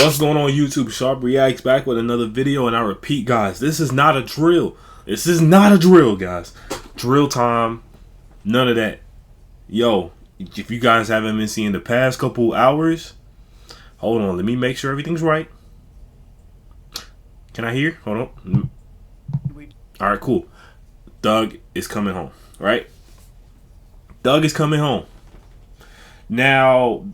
What's going on YouTube? Sharp Reacts back with another video, and I repeat, guys, this is not a drill. This is not a drill, guys. Drill time, none of that. Yo, if you guys haven't been seeing the past couple hours, hold on, let me make sure everything's right. Can I hear? Hold on. Alright, cool. Doug is coming home, right? Doug is coming home. Now,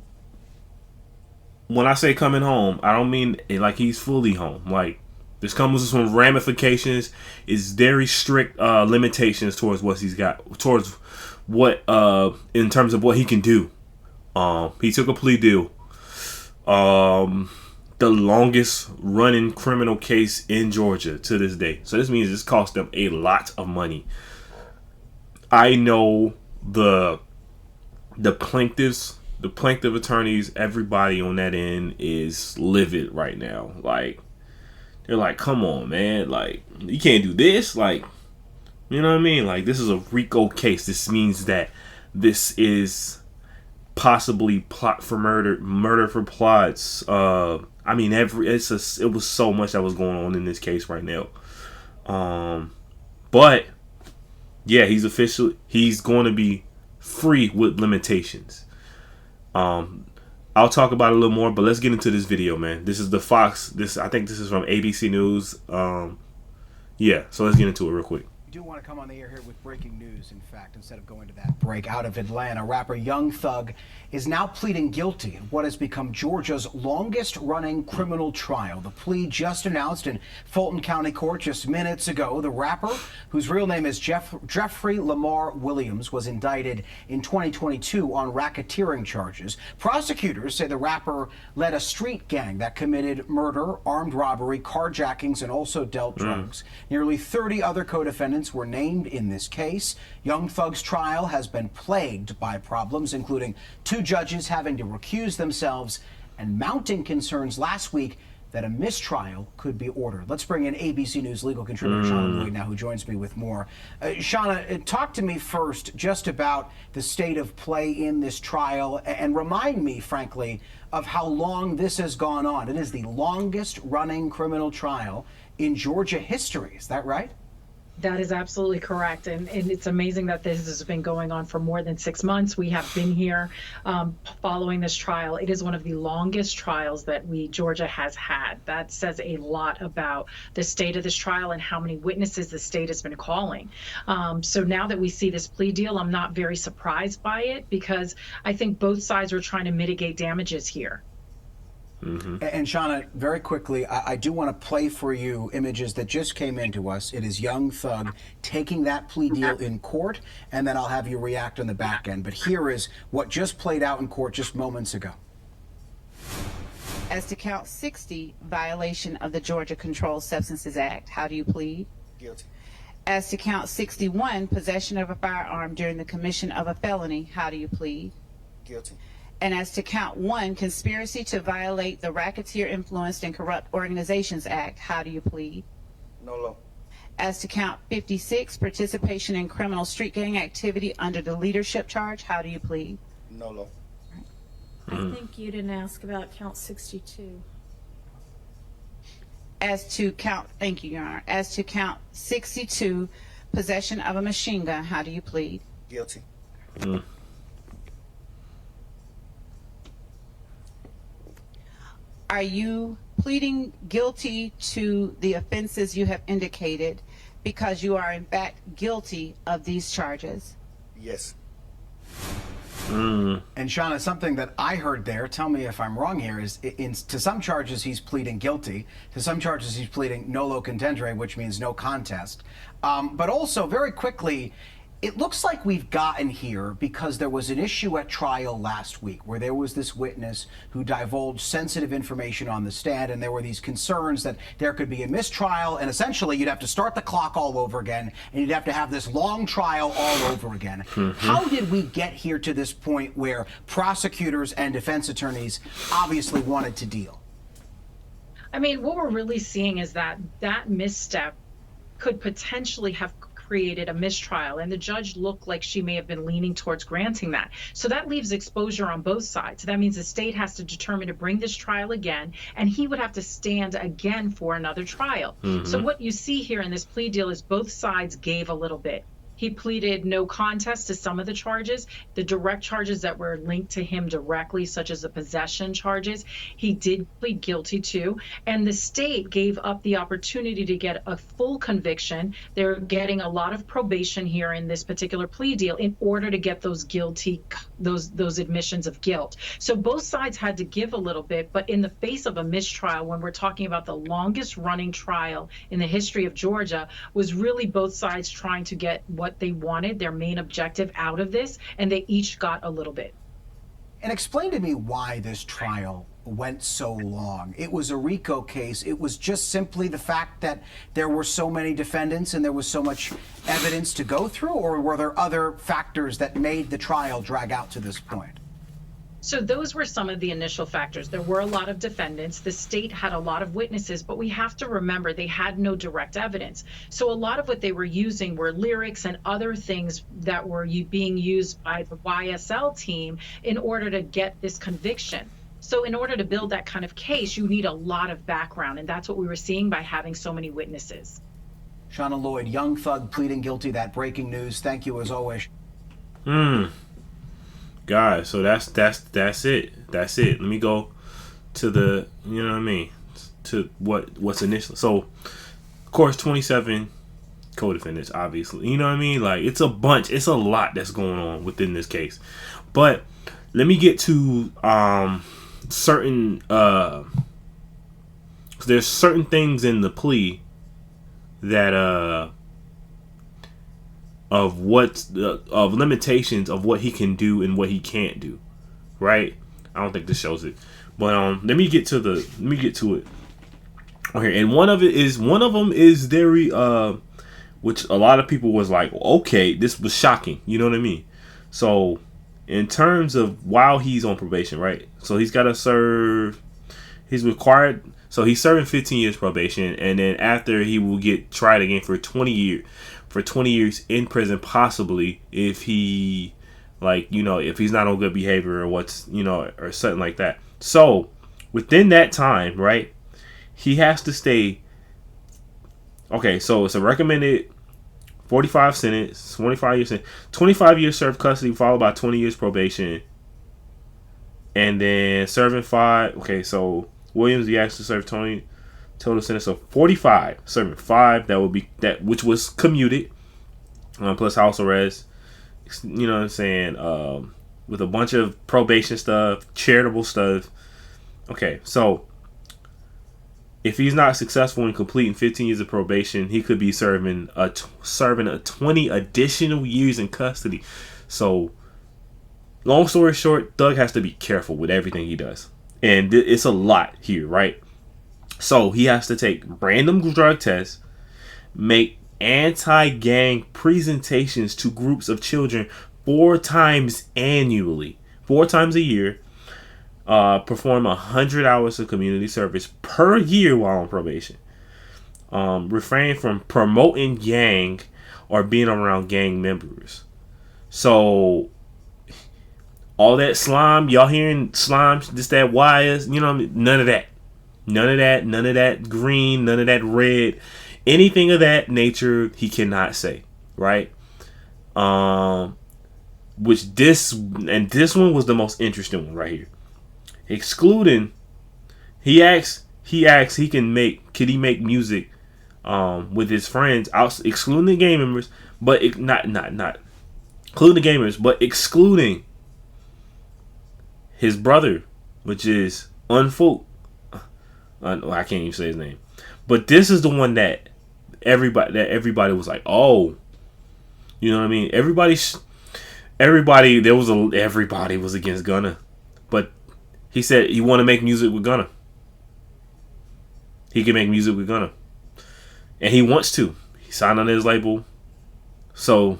when I say coming home, I don't mean like he's fully home. Like, this comes with some ramifications. It's very strict limitations towards what he's got, towards what in terms of what he can do. He took a plea deal. The longest running criminal case in Georgia to this day. So this means this cost them a lot of money. I know the plaintiff attorneys, everybody on that end is livid right now. Like, they're like, come on, man. Like, you can't do this. Like, you know what I mean? Like, this is a RICO case. This means that this is possibly plot for murder for plots. I mean, it was so much that was going on in this case right now. But yeah, he's going to be free with limitations. I'll talk about it a little more, but let's get into this video, man. This is the Fox. I think this is from ABC News. Yeah, so let's get into it real quick. We do want to come on the air here with breaking news. In fact, instead of going to that break, out of Atlanta, rapper Young Thug is now pleading guilty in what has become Georgia's longest-running criminal trial. The plea just announced in Fulton County Court just minutes ago. The rapper, whose real name is Jeffrey Lamar Williams, was indicted in 2022 on racketeering charges. Prosecutors say the rapper led a street gang that committed murder, armed robbery, carjackings, and also dealt drugs. Nearly 30 other co-defendants were named in this case. Young Thug's trial has been plagued by problems, including 2 judges having to recuse themselves and mounting concerns last week that a mistrial could be ordered. Let's bring in ABC News legal contributor Shauna Lloyd now, who joins me with more. Shauna, talk to me first just about the state of play in this trial, and remind me, frankly, of how long this has gone on. It is the longest running criminal trial in Georgia history. Is that right? That is absolutely correct. And it's amazing that this has been going on for more than 6 months. We have been here following this trial. It is one of the longest trials that Georgia has had. That says a lot about the state of this trial and how many witnesses the state has been calling. So now that we see this plea deal, I'm not very surprised by it, because I think both sides are trying to mitigate damages here. And Shauna, very quickly, I do want to play for you images that just came into us. It is Young Thug taking that plea deal in court, and then I'll have you react on the back end. But here is what just played out in court just moments ago. As to count 60, violation of the Georgia Controlled Substances Act, how do you plead? Guilty. As to count 61, possession of a firearm during the commission of a felony, how do you plead? Guilty. And as to count 1, conspiracy to violate the Racketeer Influenced and Corrupt Organizations Act, how do you plead? No law. As to count 56, participation in criminal street gang activity under the leadership charge, how do you plead? No law. I think you didn't ask about count 62. As to count, thank you, Your Honor. As to count 62, possession of a machine gun, how do you plead? Guilty. Are you pleading guilty to the offenses you have indicated because you are in fact guilty of these charges? Yes. And Shauna, something that I heard there, tell me if I'm wrong here, is to some charges he's pleading guilty, to some charges he's pleading nolo contendere, which means no contest. But also, very quickly, it looks like we've gotten here because there was an issue at trial last week where there was this witness who divulged sensitive information on the stand, and there were these concerns that there could be a mistrial, and essentially you'd have to start the clock all over again, and you'd have to have this long trial all over again. How did we get here to this point where prosecutors and defense attorneys obviously wanted to deal? I mean, what we're really seeing is that misstep could potentially have created a mistrial, and the judge looked like she may have been leaning towards granting that. So that leaves exposure on both sides. That means the state has to determine to bring this trial again, and he would have to stand again for another trial. So what you see here in this plea deal is both sides gave a little bit. He pleaded no contest to some of the charges. The direct charges that were linked to him directly, such as the possession charges, he did plead guilty to. And the state gave up the opportunity to get a full conviction. They're getting a lot of probation here in this particular plea deal in order to get those guilty, those admissions of guilt. So both sides had to give a little bit, but in the face of a mistrial, when we're talking about the longest running trial in the history of Georgia, was really both sides trying to get what they wanted, their main objective out of this, and they each got a little bit. And explain to me why this trial went so long. It was a RICO case. It was just simply the fact that there were so many defendants and there was so much evidence to go through, or were there other factors that made the trial drag out to this point? So those were some of the initial factors. There were a lot of defendants. The state had a lot of witnesses, but we have to remember they had no direct evidence. So a lot of what they were using were lyrics and other things that were being used by the YSL team in order to get this conviction. So in order to build that kind of case, you need a lot of background, and that's what we were seeing by having so many witnesses. Shauna Lloyd, Young Thug pleading guilty. That breaking news. Thank you as always. Guys, so that's it. That's it. Let me go to the, you know what I mean, to what's initial. So, of course, 27 co-defendants, obviously. You know what I mean? Like, it's a bunch. It's a lot that's going on within this case. But let me get to certain there's certain things in the plea that of limitations of what he can do and what he can't do, right? I don't think this shows it, but let me get to it okay. And one of them is very which a lot of people was like, okay, this was shocking, you know what I mean? So in terms of while he's on probation, right? So he's got to serve, he's required, so he's serving 15 years probation, and then after he will get tried again for 20 years in prison, possibly, if he, like, you know, if he's not on good behavior or what's, you know, or something like that. So within that time, right, he has to stay. Okay, so it's a recommended 45 sentence, 25 years sentence, 25 years served custody followed by 20 years probation, and then serving 5. Okay, so Williams, he has to serve 20 total sentence of 45, serving 5. That would be that, which was commuted, plus house arrest. You know what I'm saying? With a bunch of probation stuff, charitable stuff. Okay, so if he's not successful in completing 15 years of probation, he could be serving a 20 additional years in custody. So, long story short, Thug has to be careful with everything he does, and it's a lot here, right? So he has to take random drug tests, make anti-gang presentations to groups of children 4 times annually, 4 times a year, perform 100 hours of community service per year while on probation, refrain from promoting gang or being around gang members. So all that slime, y'all hearing slime, this, that, wires, you know, none of that. None of that green, none of that red, anything of that nature he cannot say, right? Which this one was the most interesting one right here. Excluding, he could he make music with his friends, excluding the gang members, but not including the gamers, but excluding his brother, which is Unfolk. I can't even say his name, but this is the one that everybody was like, oh, you know what I mean? Everybody was against Gunna, but he said he want to make music with Gunna. He can make music with Gunna, and he wants to. He signed on his label, so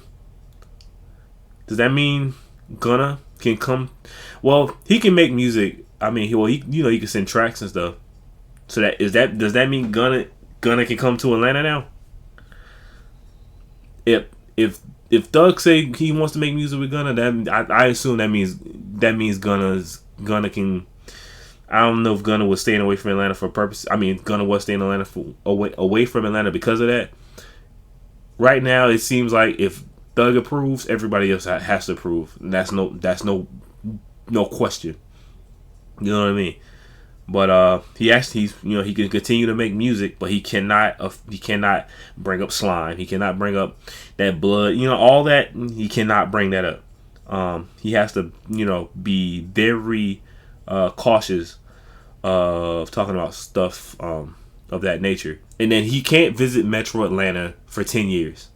does that mean Gunna can come? Well, he can make music. I mean, he can send tracks and stuff. So does that mean Gunna can come to Atlanta now? If if Thug say he wants to make music with Gunna, that I assume that means Gunna can. I don't know if Gunna was staying away from Atlanta for a purpose. I mean, Gunna was staying in Atlanta away from Atlanta because of that. Right now, it seems like if Thug approves, everybody else has to approve. And that's no question. You know what I mean? But he's he can continue to make music, but he cannot bring up slime. He cannot bring up that blood. All that, he cannot bring that up. He has to be very cautious of talking about stuff of that nature. And then he can't visit Metro Atlanta for 10 years,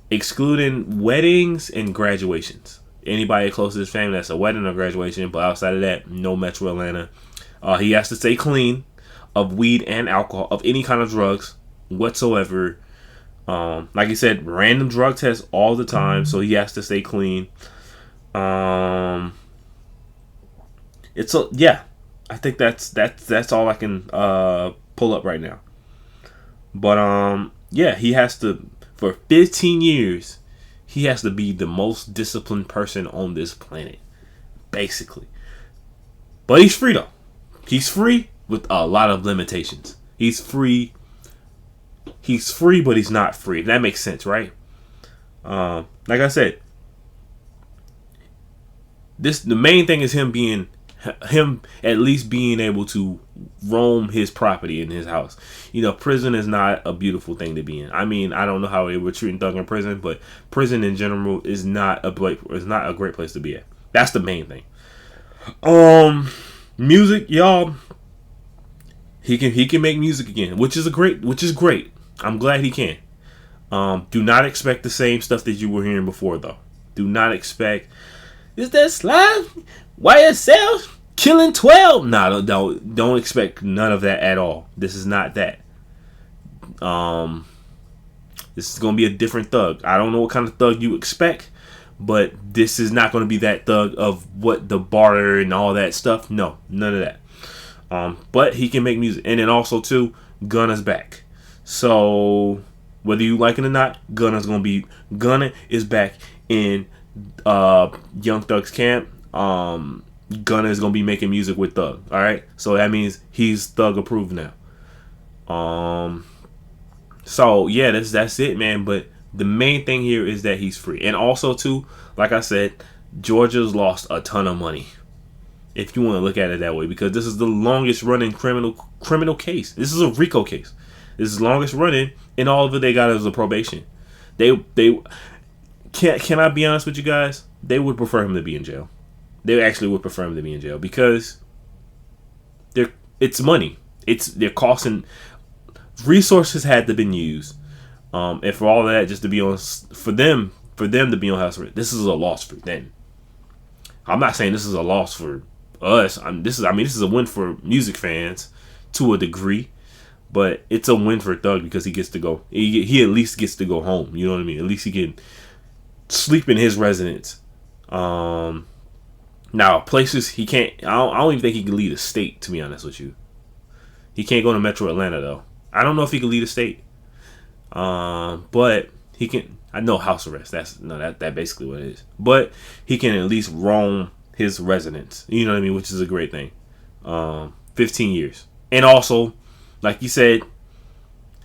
excluding weddings and graduations. Anybody close to his family, that's a wedding or graduation, but outside of that, no Metro Atlanta. He has to stay clean of weed and alcohol, of any kind of drugs whatsoever. Like I said, random drug tests all the time, so he has to stay clean. I think that's all I can pull up right now. But he has to, for 15 years, he has to be the most disciplined person on this planet, basically. But he's free though. He's free with a lot of limitations. He's free, but he's not free. That makes sense, right? Like I said, the main thing is him at least being able to roam his property in his house. Prison is not a beautiful thing to be in. I mean, I don't know how they were treating Thug in prison, but prison in general is not a great place to be at. That's the main thing. Music, y'all. He can make music again, which is great. I'm glad he can. Do not expect the same stuff that you were hearing before, though. Do not expect. Is that slime? YSL killing 12? No, don't expect none of that at all. This is not that. This is gonna be a different Thug. I don't know what kind of Thug you expect, but this is not gonna be that Thug of what the barter and all that stuff. No, none of that. But he can make music, and then also too, Gunna's back. So whether you like it or not, Gunna is back in Young Thug's camp. Gunna is gonna be making music with Thug. All right, so that means he's Thug approved now. So yeah, that's it, man. But the main thing here is that he's free, and also too, like I said, Georgia's lost a ton of money, if you want to look at it that way, because this is the longest running criminal case. This is a RICO case. This is the longest running, and all of it they got is a probation. They can I be honest with you guys? They would prefer him to be in jail. They actually would prefer him to be in jail because it's money. They're costing, resources had to been used, and for all of that just to be on, for them to be on house arrest. This is a loss for them. I'm not saying this is a loss for us. This is a win for music fans to a degree, but it's a win for Thug because he gets to go. He at least gets to go home. You know what I mean? At least he can sleep in his residence. Now places he can't. I don't even think he can leave a state. To be honest with you, he can't go to Metro Atlanta though. I don't know if he can leave a state. But he can. I know house arrest. That's basically what it is. But he can at least roam his residence. You know what I mean? Which is a great thing. 15 years, and also, like you said,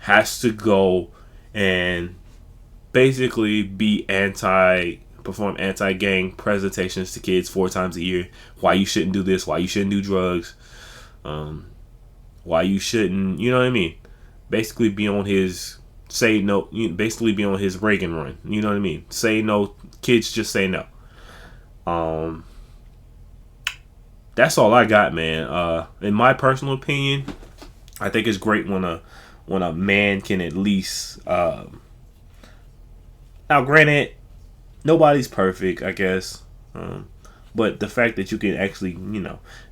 has to go and basically perform anti-gang presentations to kids 4 times a year. Why you shouldn't do this? Why you shouldn't do drugs? Why you shouldn't? You know what I mean? Basically, be on his say no. Basically, be on his Reagan run. You know what I mean? Say no, kids. Just say no. That's all I got, man. In my personal opinion, I think it's great when a man can at least. Now, granted, nobody's perfect, I guess. But the fact that you can actually,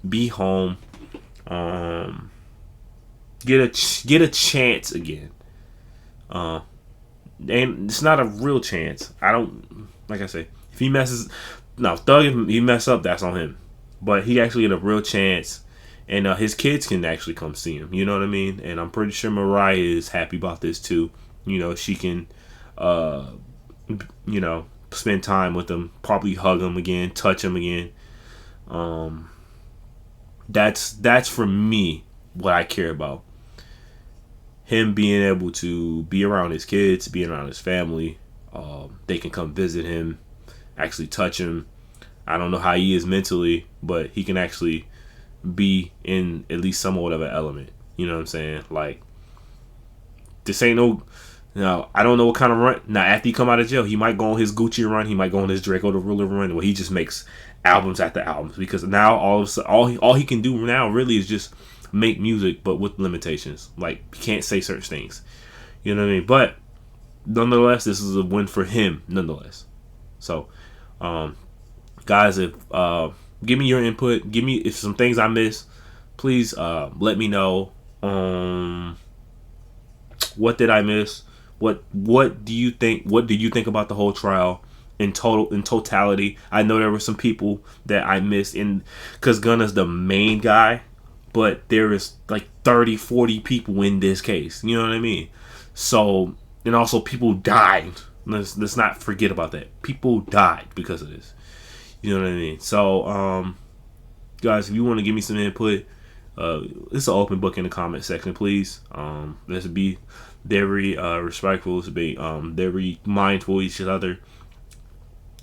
be home, get a chance again. And it's not a real chance. Like I say, if he messes, no, Thug, if he mess up, that's on him. But he actually get a real chance, and his kids can actually come see him. You know what I mean? And I'm pretty sure Mariah is happy about this too. She can you know, spend time with him, probably hug him again, touch him again. That's for me what I care about. Him being able to be around his kids, being around his family. They can come visit him, actually touch him. I don't know how he is mentally, but he can actually be in at least somewhat of an element. You know what I'm saying? Like, this ain't no. Now, I don't know what kind of run. Now, after he come out of jail, he might go on his Gucci run. He might go on his Draco the Ruler run, where he just makes albums after albums. Because now all of a sudden, all he can do now really is just make music, but with limitations. Like, he can't say certain things. You know what I mean? But nonetheless, this is a win for him. Nonetheless, so guys, if give me your input. Give me if some things I missed. Please let me know. What did I miss? What do you think? What did you think about the whole trial in totality? I know there were some people that I missed because Gunna's the main guy, but there is like 30, 40 people in this case. You know what I mean? So, and also people died. Let's not forget about that. People died because of this. You know what I mean? So, guys, if you want to give me some input, it's an open book in the comment section, please. Let's be very respectful. Let's be very mindful of each other.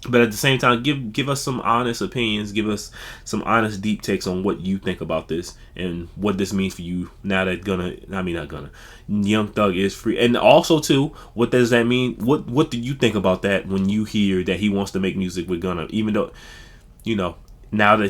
But at the same time, give us some honest opinions. Give us some honest, deep takes on what you think about this and what this means for you now that Young Thug is free. And also, too, what does that mean? What do you think about that when you hear that he wants to make music with Gunna? Even though, you know, now that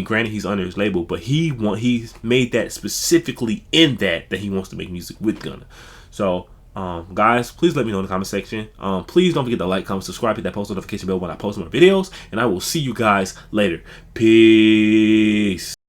granted he's under his label, but he's made that specifically in that he wants to make music with Gunna. So, guys, please let me know in the comment section. Please don't forget to like, comment, subscribe, hit that post notification bell when I post more videos, and I will see you guys later. Peace.